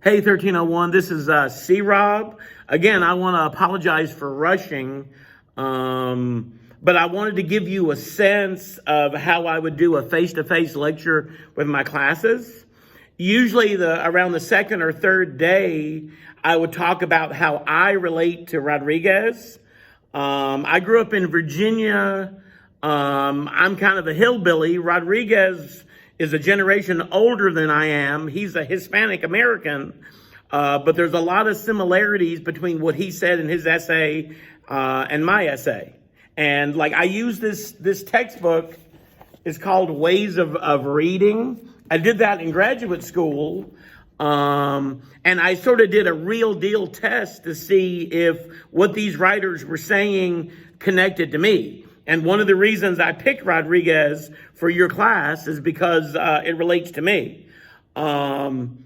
Hey, 1301, this is C-Rob. Again, I want to apologize for rushing, but I wanted to give you a sense of how I would do a face-to-face lecture with my classes. Usually around the second or third day, I would talk about how I relate to Rodriguez. I grew up in Virginia. I'm kind of a hillbilly. Rodriguez is a generation older than I am. He's a Hispanic American, but there's a lot of similarities between what he said in his essay and my essay. And like I use this textbook. It's called Ways of Reading. I did that in graduate school. And I sort of did a real deal test to see if what these writers were saying connected to me. And one of the reasons I picked Rodriguez for your class is because it relates to me. Sometimes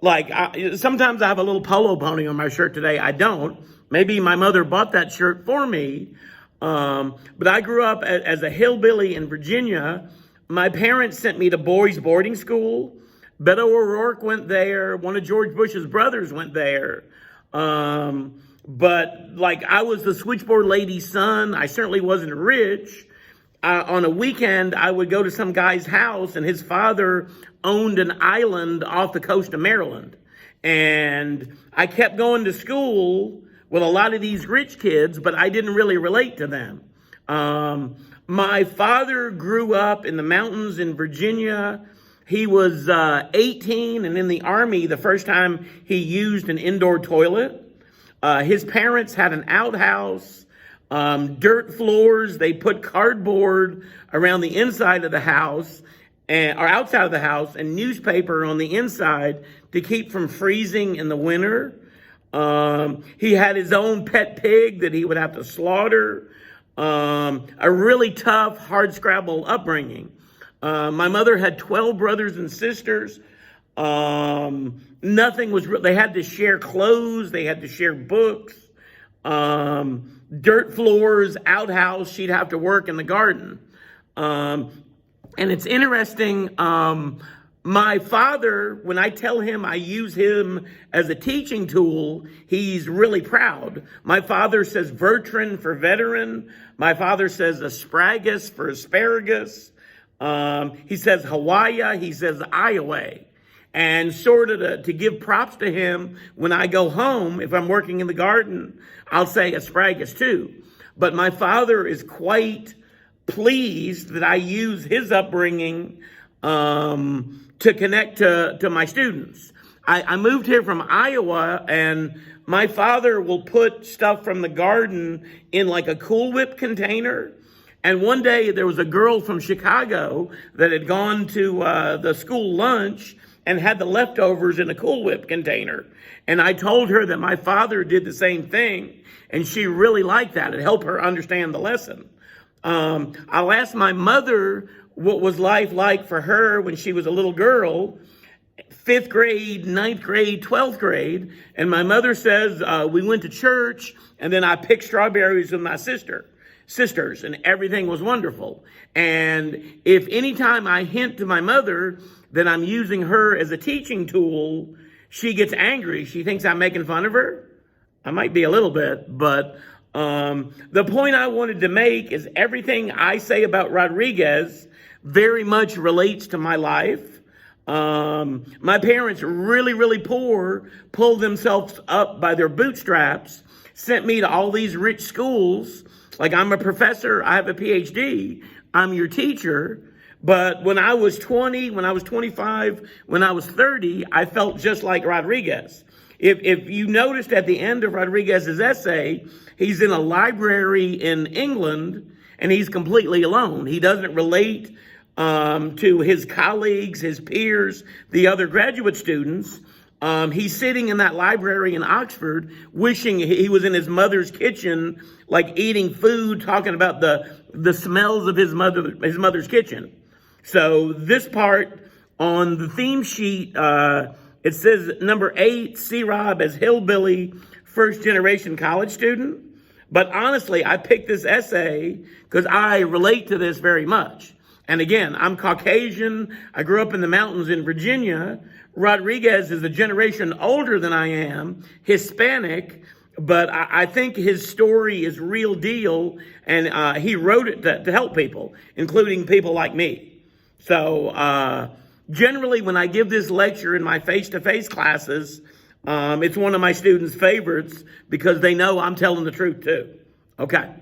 I have a little polo pony on my shirt today. I don't. Maybe my mother bought that shirt for me. But I grew up as a hillbilly in Virginia. My parents sent me to boys' boarding school. Beto O'Rourke went there. One of George Bush's brothers went there. But like I was the switchboard lady's son. I certainly wasn't rich. On a weekend, I would go to some guy's house and his father owned an island off the coast of Maryland. And I kept going to school with a lot of these rich kids, but I didn't really relate to them. My father grew up in the mountains in Virginia. He was 18 and in the Army the first time he used an indoor toilet. His parents had an outhouse, dirt floors. They put cardboard around the inside of the house or outside of the house and newspaper on the inside to keep from freezing in the winter. He had his own pet pig that he would have to slaughter. A really tough, hardscrabble upbringing. My mother had 12 brothers and sisters. Nothing was, they had to share clothes. They had to share books, dirt floors, outhouse. She'd have to work in the garden. And it's interesting. My father, when I tell him I use him as a teaching tool, he's really proud. My father says veteran for veteran. My father says asparagus for asparagus. He says Hawaii. He says Iowa. And sort of to give props to him, when I go home, if I'm working in the garden, I'll say asparagus too. But my father is quite pleased that I use his upbringing to connect to my students. I moved here from Iowa, and my father will put stuff from the garden in like a Cool Whip container. And one day there was a girl from Chicago that had gone to the school lunch and had the leftovers in a Cool Whip container. And I told her that my father did the same thing, and she really liked that. It helped her understand the lesson. I'll ask my mother what was life like for her when she was a little girl, 5th grade, 9th grade, 12th grade. And my mother says, we went to church, and then I picked strawberries with my sisters, and everything was wonderful. And if anytime I hint to my mother that I'm using her as a teaching tool, she gets angry. She thinks I'm making fun of her. I might be a little bit, but the point I wanted to make is everything I say about Rodriguez very much relates to my life. My parents, really, really poor, pulled themselves up by their bootstraps, sent me to all these rich schools. Like I'm a professor, I have a PhD, I'm your teacher. But when I was 20, when I was 25, when I was 30, I felt just like Rodriguez. If you noticed at the end of Rodriguez's essay, he's in a library in England and he's completely alone. He doesn't relate to his colleagues, his peers, the other graduate students. He's sitting in that library in Oxford, wishing he was in his mother's kitchen, like eating food, talking about the smells of his mother's kitchen. So this part on the theme sheet, it says number 8, C-Rob as hillbilly, first generation college student. But honestly, I picked this essay because I relate to this very much. And again, I'm Caucasian. I grew up in the mountains in Virginia. Rodriguez is a generation older than I am, Hispanic, but I think his story is real deal, and he wrote it to help people, including people like me. So generally, when I give this lecture in my face-to-face classes, it's one of my students' favorites because they know I'm telling the truth too. Okay.